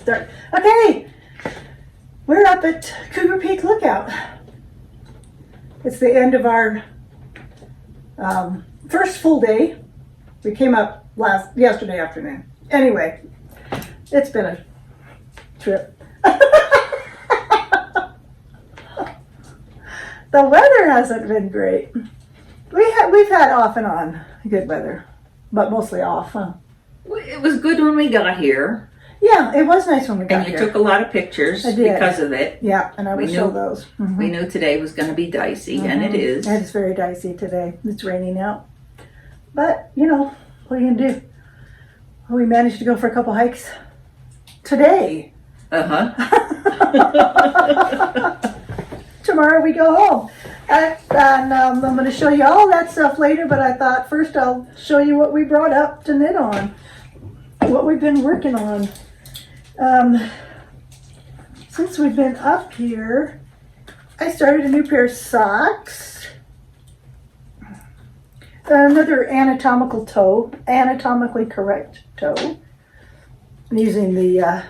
start. Okay, we're up at Cougar Peak Lookout. It's the end of our first full day. We came up yesterday afternoon. Anyway, it's been a trip. The weather hasn't been great. We've had off and on good weather, but mostly off, huh? It was good when we got here. Yeah, it was nice when we got here. And you here. took a lot of pictures because of it. Yeah, and I will show those. Mm-hmm. We knew today was going to be dicey, and it is. It's very dicey today. It's raining out. But, you know, what are you going to do? We managed to go for a couple hikes today. Tomorrow we go home. And I'm going to show you all that stuff later, but I thought first I'll show you what we brought up to knit on. What we've been working on. Since we've been up here, I started a new pair of socks. Another anatomically correct toe. I'm using the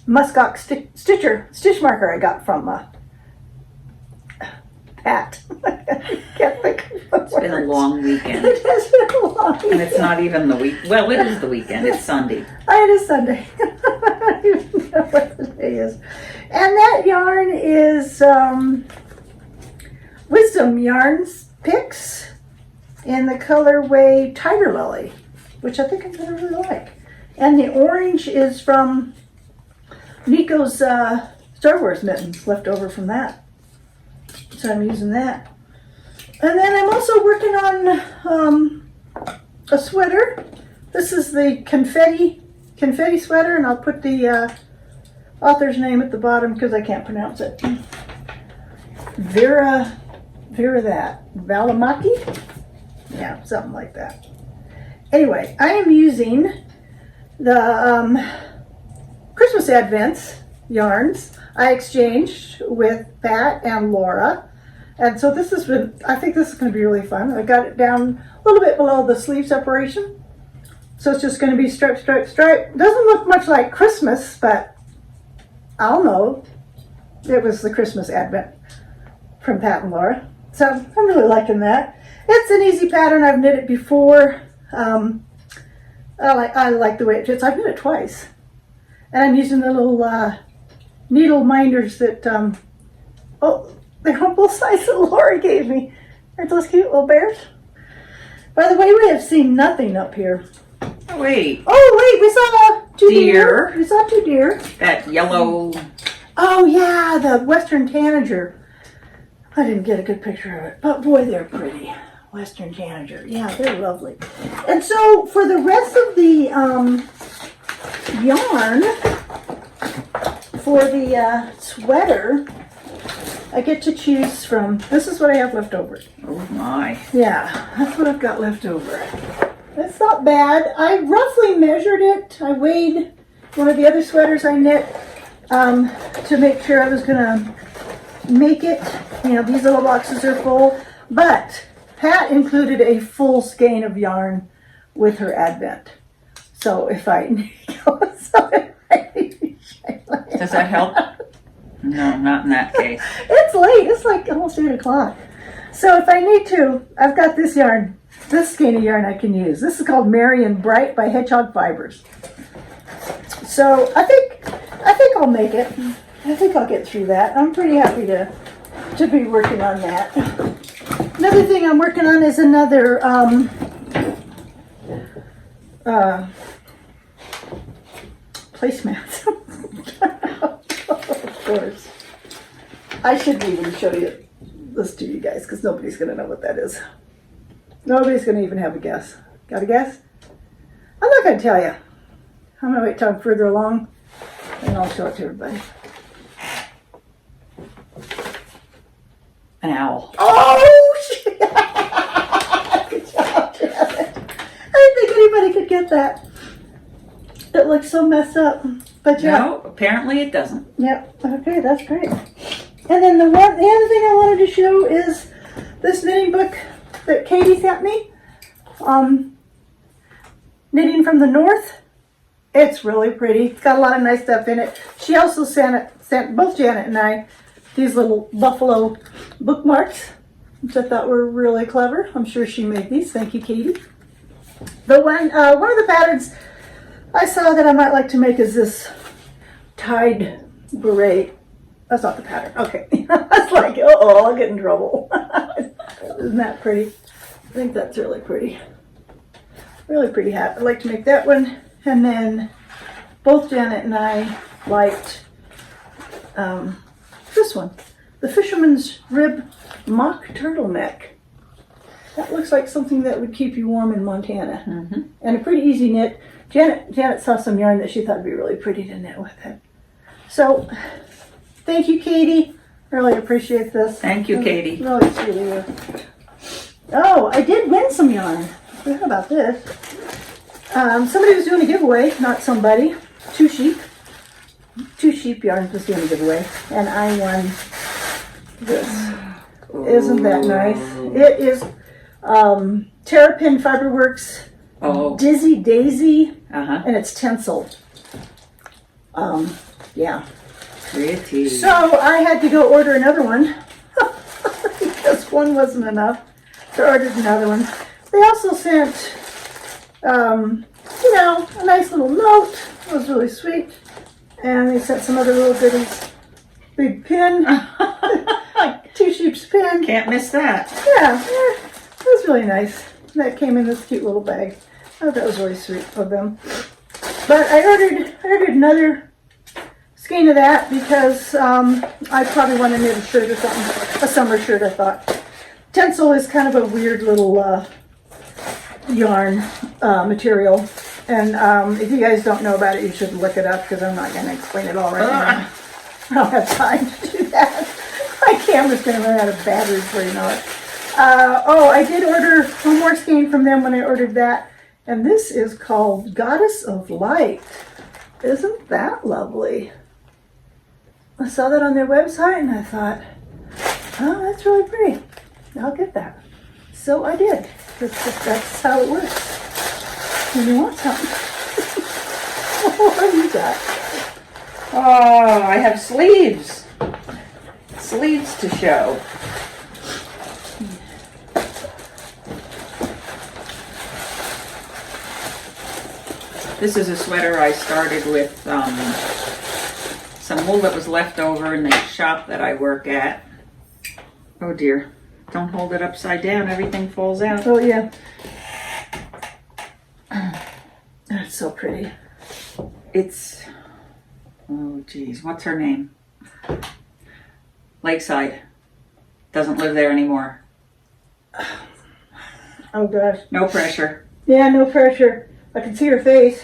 muskox stitch marker I got from Pat. It's been a long weekend. It has been a long weekend. And it's not even the week. Well, it is the weekend. It's Sunday. It is Sunday. I don't even know what the day is. And that yarn is Wisdom Yarns Picks in the colorway Tiger Lily, which I think I'm going to really like. And the orange is from Nico's Star Wars mittens, left over from that. So I'm using that. And then I'm also working on a sweater. This is the confetti sweater, and I'll put the author's name at the bottom because I can't pronounce it. Valimaki? Yeah, something like that. Anyway, I am using the Christmas Advents yarns I exchanged with Pat and Laura. And so I think this is going to be really fun. I got it down a little bit below the sleeve separation. So it's just going to be stripe, stripe, stripe. Doesn't look much like Christmas, but I'll know. It was the Christmas Advent from Pat and Laura. So I'm really liking that. It's an easy pattern. I've knit it before. I like the way it fits. I've knit it twice. And I'm using the little needle minders that, they're on both sides that Laura gave me. Aren't those cute little bears? By the way, we have seen nothing up here. Oh, wait. We saw two deer. We saw two deer. That yellow. Oh, yeah, the Western Tanager. I didn't get a good picture of it, but boy, they're pretty. Western Tanager. Yeah, they're lovely. And so for the rest of the yarn for the sweater, I get to choose from, this is what I have left over. Oh my. Yeah, that's what I've got left over. It's not bad. I roughly measured it. I weighed one of the other sweaters I knit to make sure I was going to make it. You know, these little boxes are full, but Pat included a full skein of yarn with her Advent. So if I Does that help? No, not in that case. It's late. It's like almost 8 o'clock. So if I need to, I've got this yarn, this skein of yarn I can use. This is called Marion Bright by Hedgehog Fibers. So I think I'll make it. I think I'll get through that. I'm pretty happy to be working on that. Another thing I'm working on is another placemats. Of course. I shouldn't even show this to you guys because nobody's going to know what that is. Nobody's going to even have a guess. Got a guess? I'm not going to tell you. I'm going to wait till I'm further along and I'll show it to everybody. An owl. Oh, shit. Good job, Janet. I didn't think anybody could get that. It looks so messed up. But yeah. No, apparently it doesn't. Yep. Okay, that's great. And then the other thing I wanted to show is this knitting book that Katie sent me. Knitting from the North. It's really pretty. It's got a lot of nice stuff in it. She also sent both Janet and I these little buffalo bookmarks, which I thought were really clever. I'm sure she made these. Thank you, Katie. The one of the patterns I saw that I might like to make is this tied beret. That's not the pattern. Okay. I was like, uh-oh, I'll get in trouble. Isn't that pretty? I think that's really pretty. Really pretty hat. I'd like to make that one. And then both Janet and I liked this one. The Fisherman's Rib Mock Turtleneck. That looks like something that would keep you warm in Montana. Mm-hmm. And a pretty easy knit. Janet saw some yarn that she thought would be really pretty to knit with it. So, thank you, Katie. Really appreciate this. Thank you, Katie. Really, sweet of you. Oh, I did win some yarn. I forgot about this. Somebody was doing a giveaway, not somebody. Two sheep yarn was doing a giveaway. And I won this. Isn't that nice? It is Terrapin Fiberworks Dizzy Daisy, and it's tencel. Yeah. Pretty. So I had to go order another one because one wasn't enough. So I ordered another one. They also sent, a nice little note. It was really sweet. And they sent some other little goodies. Big pin. Two sheep's pin. Can't miss that. Yeah, it was really nice. That came in this cute little bag. I thought that was really sweet of them. But I ordered another skein of that because I probably want to knit a shirt or something. A summer shirt, I thought. Tencel is kind of a weird little yarn material. And if you guys don't know about it, you should look it up because I'm not going to explain it all right now. I don't have time to do that. My camera's going to run out of batteries before you know it. I did order one more skein from them when I ordered that. And this is called Goddess of Light. Isn't that lovely? I saw that on their website and I thought, oh, that's really pretty. I'll get that. So I did. That's how it works. When you want something. What do you got? Oh, I have sleeves. Sleeves to show. This is a sweater I started with some wool that was left over in the shop that I work at. Oh dear. Don't hold it upside down. Everything falls out. Oh, yeah. That's so pretty. It's, oh geez, what's her name? Lakeside. Doesn't live there anymore. Oh, gosh. No pressure. Yeah, no pressure. I can see her face.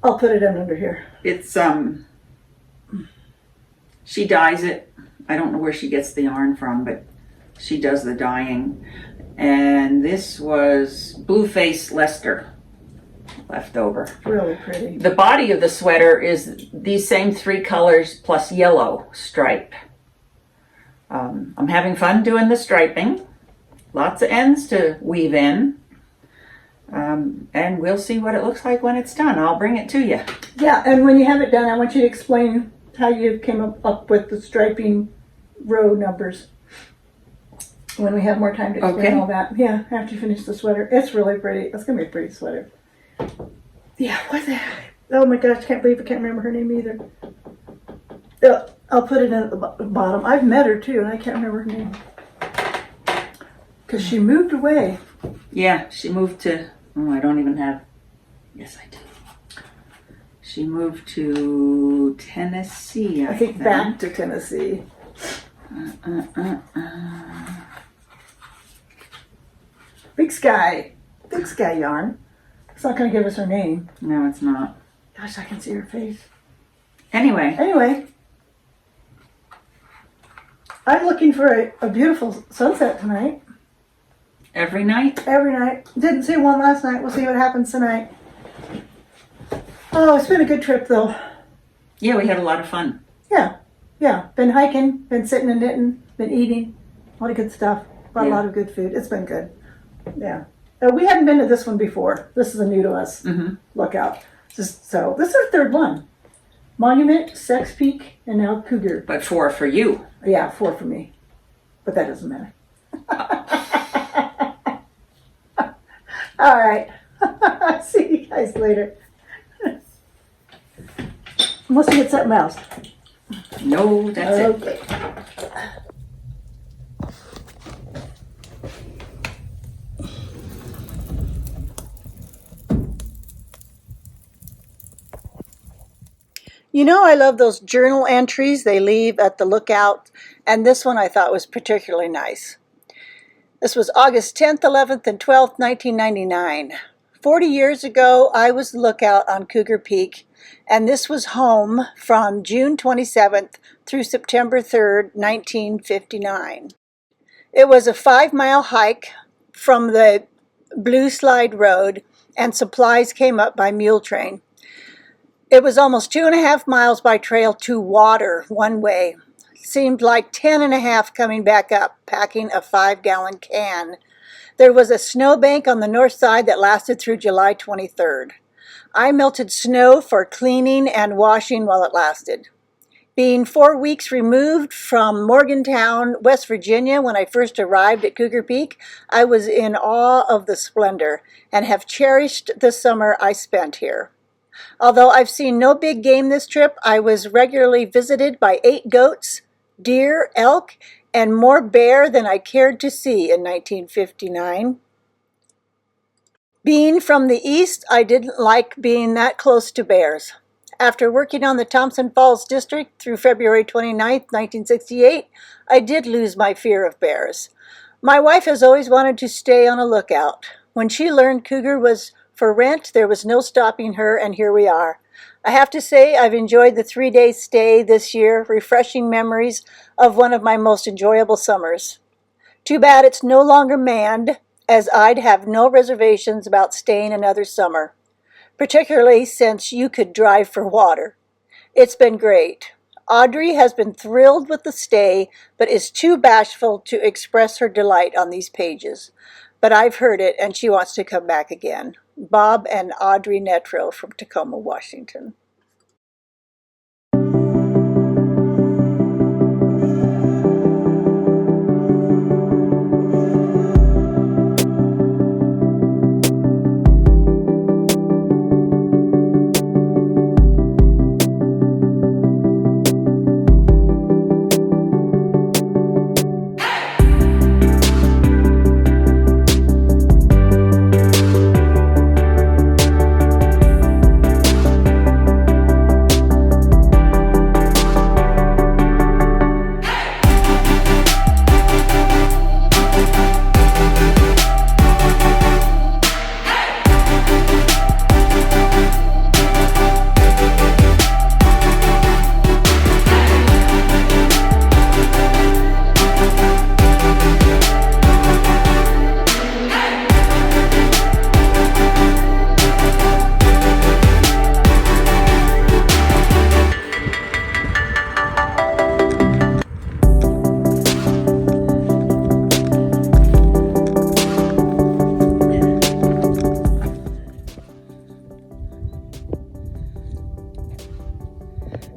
I'll put it in under here. It's, she dyes it. I don't know where she gets the yarn from, but she does the dyeing. And this was Blueface Leicester left over. Really pretty. The body of the sweater is these same three colors plus yellow stripe. I'm having fun doing the striping. Lots of ends to weave in. And we'll see what it looks like when it's done. I'll bring it to you. Yeah, and when you have it done, I want you to explain how you came up with the striping row numbers. When we have more time to explain all that. Yeah, after you finish the sweater. It's really pretty. It's going to be a pretty sweater. Yeah, what the heck? Oh my gosh, I can't believe I can't remember her name either. I'll put it in at the bottom. I've met her too, and I can't remember her name. Because she moved away. Yeah, she moved to, I don't even have, yes I do. She moved to Tennessee, I think. Back to Tennessee. Big Sky yarn. It's not going to give us her name. No, it's not. Gosh, I can see her face. Anyway, I'm looking for a beautiful sunset tonight. every night. Every night. Didn't see one last night. We'll see what happens tonight. Oh, it's been a good trip though. Yeah, we had a lot of fun. Yeah. Been hiking, been sitting and knitting, been eating. A lot of good stuff. Brought a lot of good food. It's been good. Yeah. We hadn't been to this one before. This is a new to us lookout. So this is our third one. Monument, Sex Peak, and now Cougar. But 4 for you. Yeah, 4 for me. But that doesn't matter. All right. See you guys later. Unless you get something else. No, that's it. Okay. You know, I love those journal entries they leave at the lookout, and this one I thought was particularly nice. This was August 10th, 11th, and 12th, 1999. 40 years ago, I was the lookout on Cougar Peak, and this was home from June 27th through September 3rd, 1959. It was a 5-mile hike from the Blue Slide Road, and supplies came up by mule train. It was almost 2.5 miles by trail to water one way. Seemed like 10.5 coming back up, packing a 5-gallon can. There was a snowbank on the north side that lasted through July 23rd. I melted snow for cleaning and washing while it lasted. Being 4 weeks removed from Morgantown, West Virginia, when I first arrived at Cougar Peak, I was in awe of the splendor and have cherished the summer I spent here. Although I've seen no big game this trip, I was regularly visited by 8 goats, deer, elk, and more bear than I cared to see in 1959. Being from the east, I didn't like being that close to bears. After working on the Thompson Falls District through February 29, 1968, I did lose my fear of bears. My wife has always wanted to stay on a lookout. When she learned Cougar was for rent, there was no stopping her, and here we are. I have to say I've enjoyed the 3-day stay this year, refreshing memories of one of my most enjoyable summers. Too bad it's no longer manned, as I'd have no reservations about staying another summer, particularly since you could drive for water. It's been great. Audrey has been thrilled with the stay, but is too bashful to express her delight on these pages. But I've heard it, and she wants to come back again. Bob and Audrey Netro from Tacoma, Washington.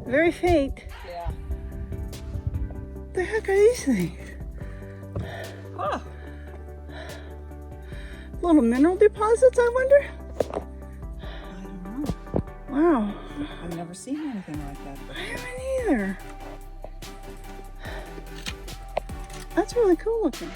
Very faint. Yeah. The heck are these things? Huh. Little mineral deposits, I wonder? I don't know. Wow. I've never seen anything like that I before. haven't either. That's really cool looking.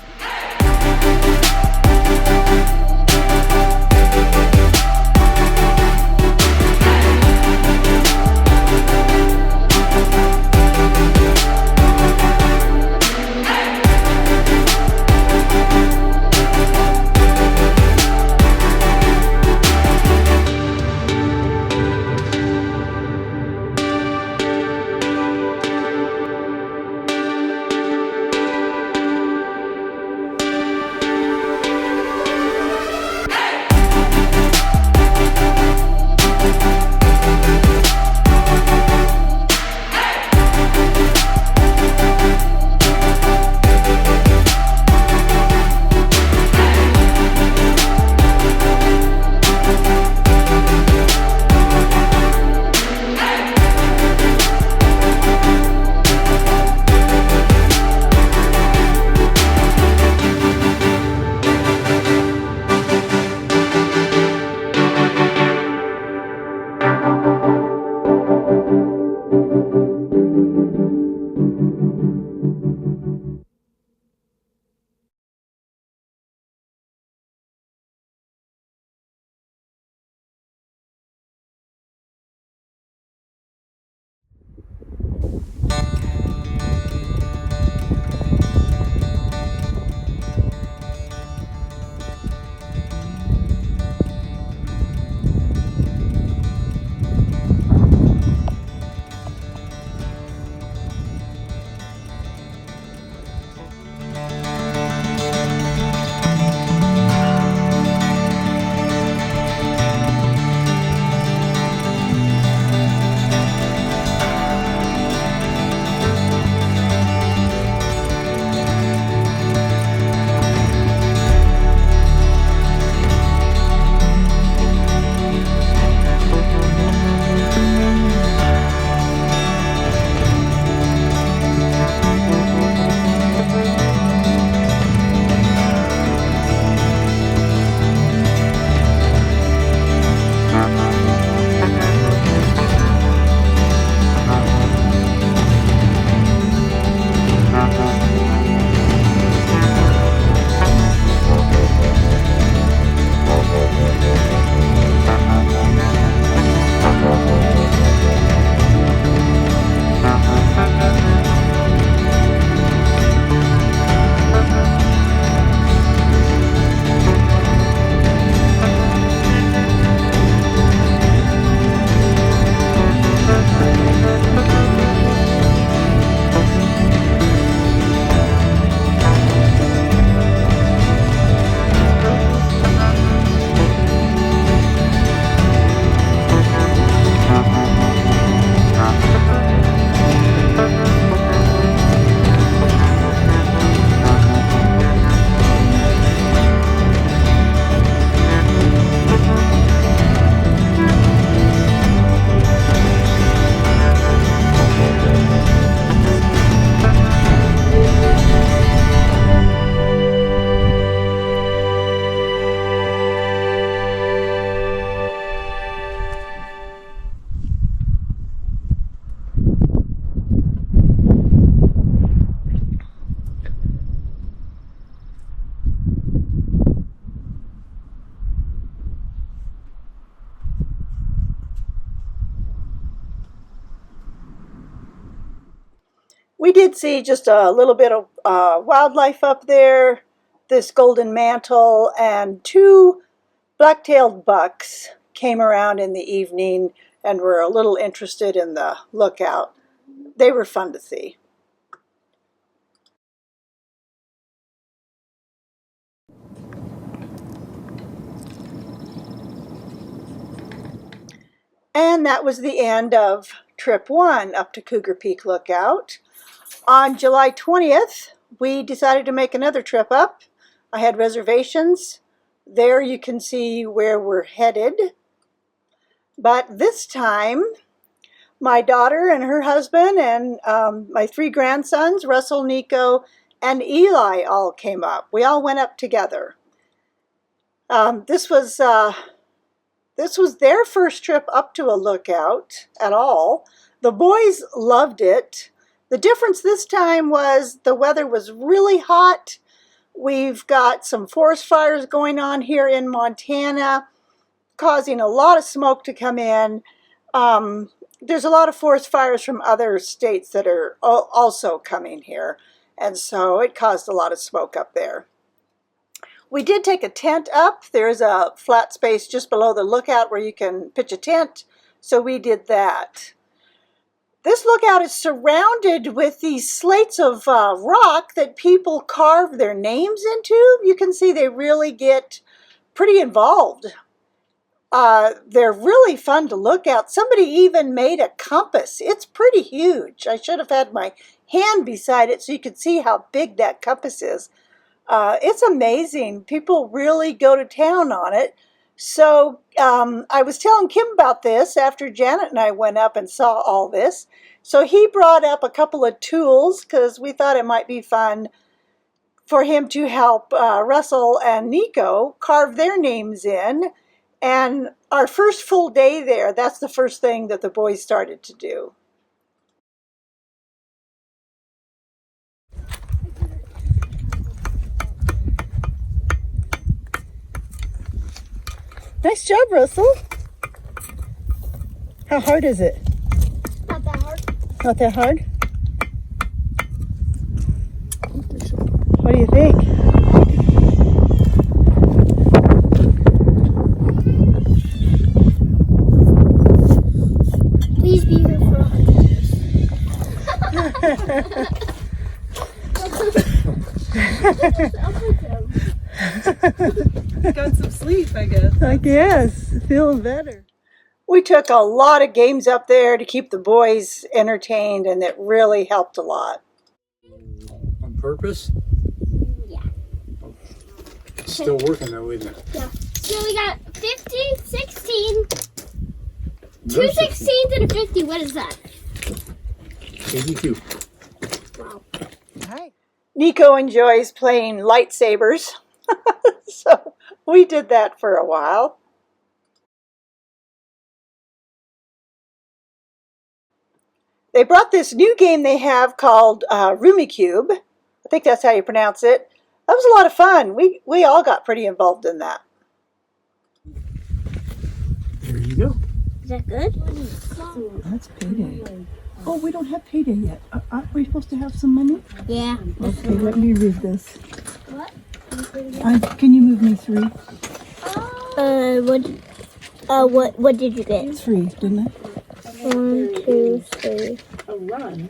We did see just a little bit of wildlife up there, this golden mantle, and 2 black-tailed bucks came around in the evening and were a little interested in the lookout. They were fun to see. And that was the end of trip 1 up to Cougar Peak Lookout. On July 20th, we decided to make another trip up. I had reservations. There you can see where we're headed. But this time, my daughter and her husband and my 3 grandsons, Russell, Nico, and Eli, all came up. We all went up together. This was their first trip up to a lookout at all. The boys loved it. The difference this time was the weather was really hot. We've got some forest fires going on here in Montana, causing a lot of smoke to come in. There's a lot of forest fires from other states that are also coming here, and so it caused a lot of smoke up there. We did take a tent up. There's a flat space just below the lookout where you can pitch a tent, so we did that. This lookout is surrounded with these slates of rock that people carve their names into. You can see they really get pretty involved. They're really fun to look at. Somebody even made a compass. It's pretty huge. I should have had my hand beside it so you could see how big that compass is. It's amazing. People really go to town on it. So I was telling Kim about this after Janet and I went up and saw all this. So he brought up a couple of tools because we thought it might be fun for him to help Russell and Nico carve their names in. And our first full day there, that's the first thing that the boys started to do. Nice job, Russell. How hard is it? Not that hard. Not that hard? What do you think? Please be here for 100 years. Got some sleep, I guess. I guess. Feeling better. We took a lot of games up there to keep the boys entertained, and it really helped a lot. On purpose? Yeah. It's still working though, isn't it? Yeah. So we got 50, 16, No, 2 16s and a 50. What is that? 82. Wow. Hi. Nico enjoys playing lightsabers, so we did that for a while. They brought this new game they have called Rumicube. I think that's how you pronounce it. That was a lot of fun. We all got pretty involved in that. There you go. Is that good? That's payday. Oh, we don't have payday yet. Aren't we supposed to have some money? Yeah. Okay, let me read this. What? Can you move me 3? What did you get? 3, didn't I? 1, 2, 3. A run.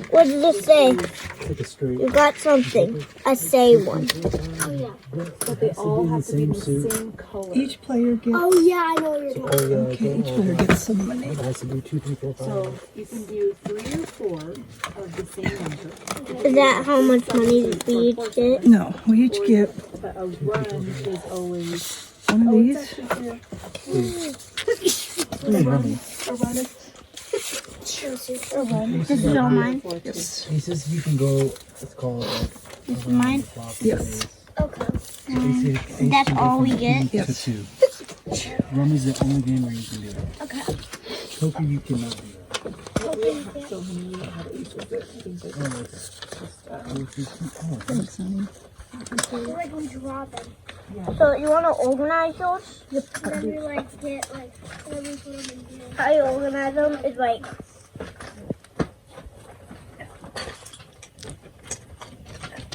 What did it say? Take a straight. You got something. I say one. Oh yeah. But they all have to be the same color. Each player gets. Oh yeah, I know what you're talking about. Okay, each player gets some money. It has to be 2, 3, 4, 5. So you can do 3 or 4 of the same number. Is that how much money we each get? No, we each get But a run is always one of these. This is all mine. Yes. He says you can go, let's call it This is mine. Yes. Okay. basic. That's all we get? Yes. To 2. Rum is the only game where you can do it. Okay. Poker you cannot do that. so many how to each of it. Things like Oh, okay. Thanks, honey. Like we draw them. So you want to organize those? And then we like get like every put them in here. How you organize them is like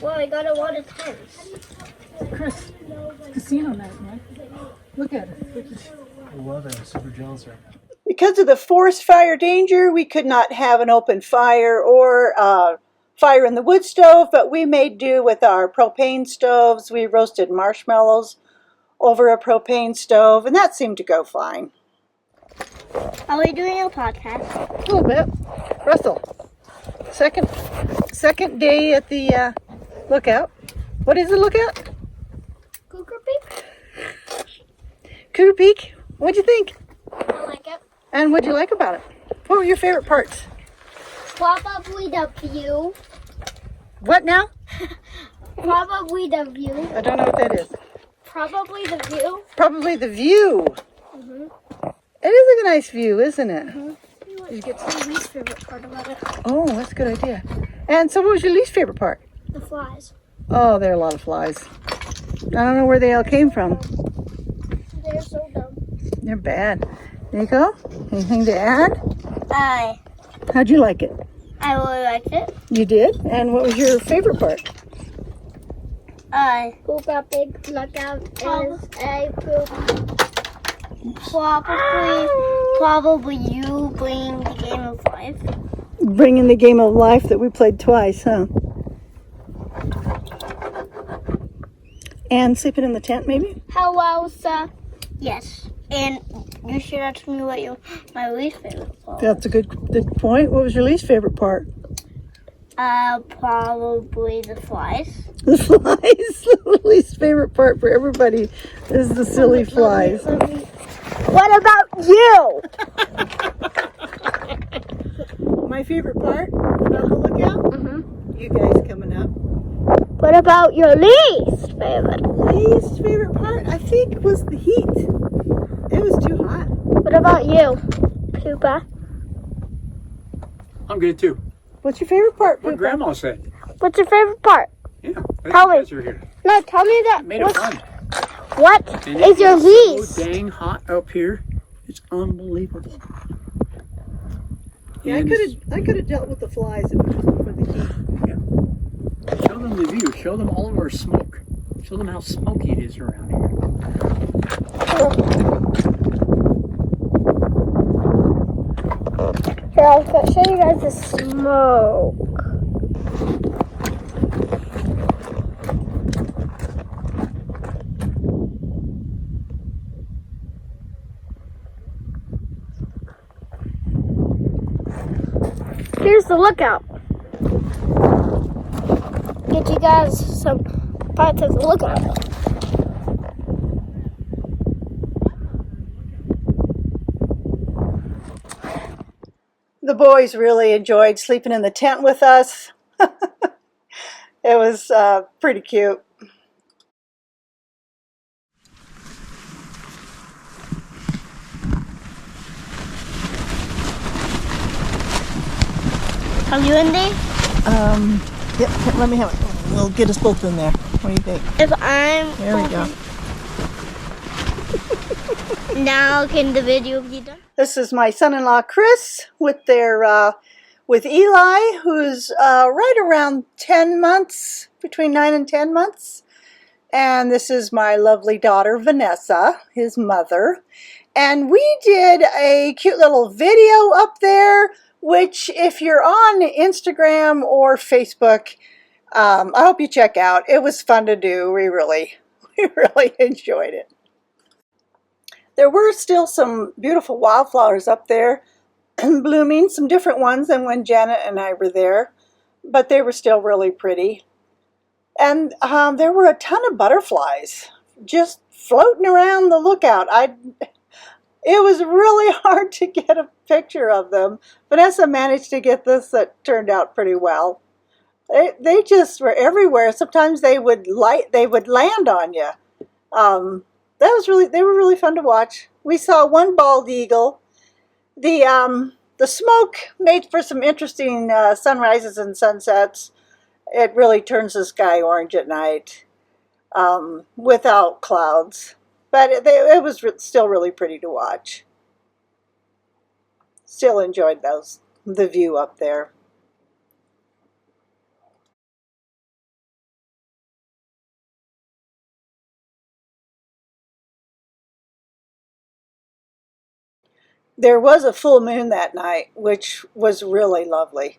Well, I got a lot of tents. Chris, casino night, man. Look at it. I love it. I'm super jealous right now. Because of the forest fire danger, we could not have an open fire or fire in the wood stove, but we made do with our propane stoves. We roasted marshmallows over a propane stove, and that seemed to go fine. Are we doing a podcast? A little bit. Russell, second day at the lookout. What is the lookout? Cougar Peak? Cougar Peak. What'd you think? I like it. And what'd you like about it? What were your favorite parts? Probably the view. What now? Probably the view. I don't know what that is. Probably the view. Probably the view. It is a nice view, isn't it? You get the least favorite part about it. Oh, that's a good idea. And so what was your least favorite part? The flies. Oh, there are a lot of flies. I don't know where they all came from. They're so dumb. They're bad. Nico, anything to add? How'd you like it? I really liked it. You did? And what was your favorite part? Poop got big lookout is a poop. Probably you bring the game of life. Bringing the game of life that we played twice, huh? And sleeping in the tent, maybe? Hello, sir. Yes. And you should ask me what my least favorite part. That's a good point. What was your least favorite part? Probably the flies. The flies. The least favorite part for everybody is the silly flies. What about you? My favorite part about the lookout? You guys coming up. What about your least favorite? Least favorite part, I think, was the heat. It was too hot. What about you, Poopa? I'm good too. What's your favorite part, What Poopa? Grandma said. What's your favorite part? Yeah. Tell me. You guys are here. No, tell me that. Made it fun. What And is your so least? dang hot up here. It's unbelievable. Yeah, And I could have dealt with the flies if it wasn't for the heat. show them the view. Show them all of our smoke. Show them how smoky it is around here. Here, I'll show you guys the smoke. Here's the lookout. Get you guys some parts of the lookout. The boys really enjoyed sleeping in the tent with us. It was pretty cute. Are you in there? Yep, let me have it. We'll get us both in there. What do you think? If I'm There we go. now, can the video be done? This is my son-in-law Chris with with Eli, who's right around 10 months, between 9 and 10 months. And this is my lovely daughter Vanessa, his mother. And we did a cute little video up there, which if you're on Instagram or Facebook, I hope you check out. It was fun to do. We really enjoyed it. There were still some beautiful wildflowers up there blooming, some different ones than when Janet and I were there, but they were still really pretty. And there were a ton of butterflies just floating around the lookout. It was really hard to get a picture of them. Vanessa managed to get this that turned out pretty well. They just were everywhere. Sometimes they would land on you. They were really fun to watch. We saw one bald eagle. The smoke made for some interesting sunrises and sunsets. It really turns the sky orange at night without clouds. But it was still really pretty to watch. Still enjoyed the view up there. there was a full moon that night, which was really lovely.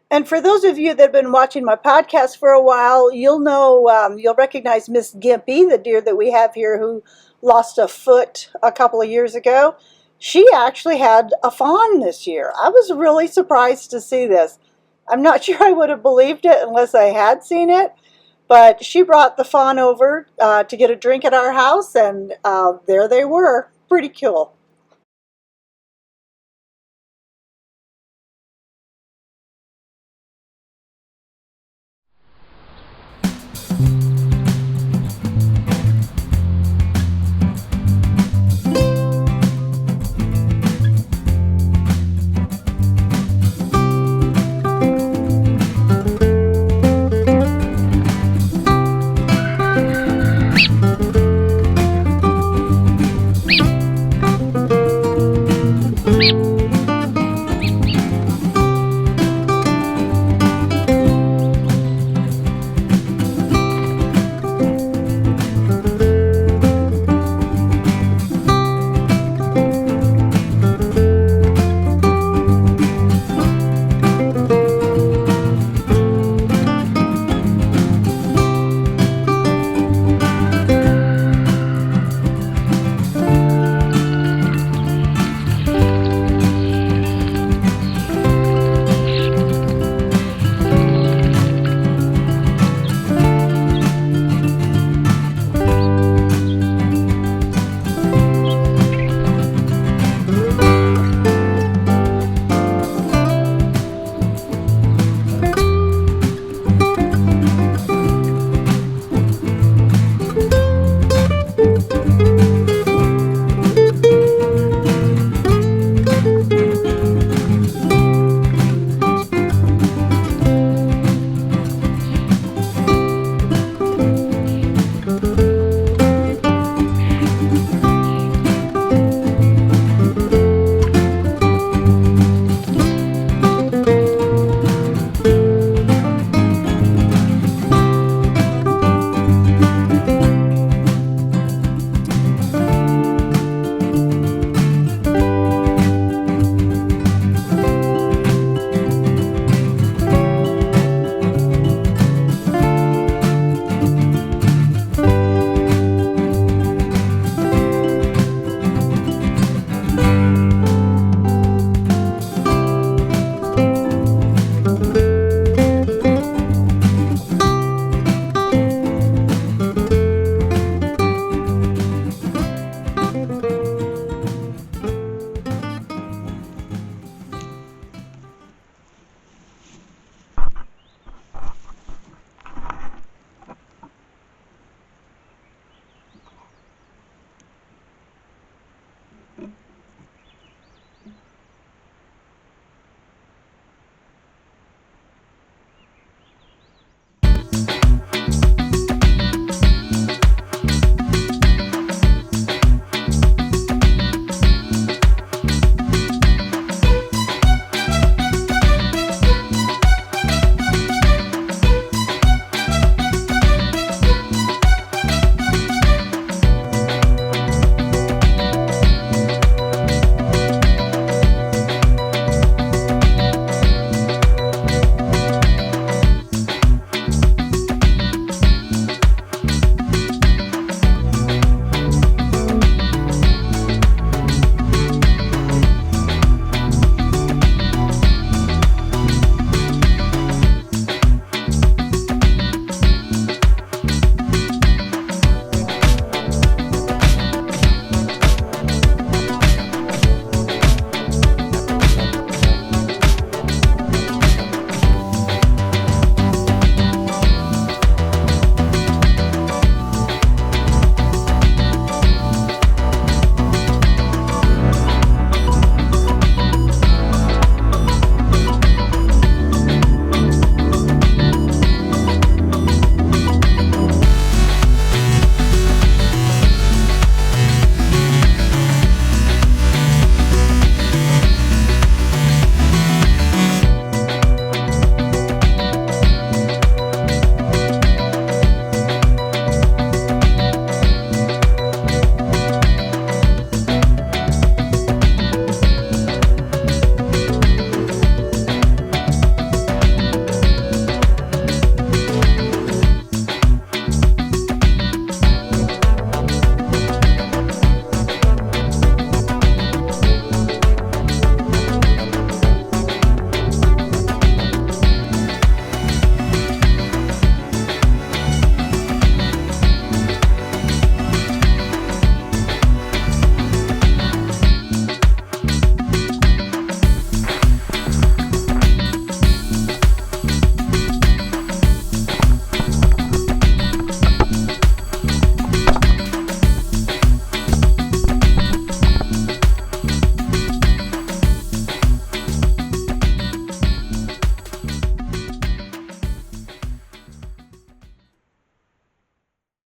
And for those of you that have been watching my podcast for a while, you'll know, you'll recognize Miss Gimpy, the deer that we have here who lost a foot a couple of years ago. She actually had a fawn this year. I was really surprised to see this. I'm not sure I would have believed it unless I had seen it, but she brought the fawn over to get a drink at our house, and there they were. Pretty cool.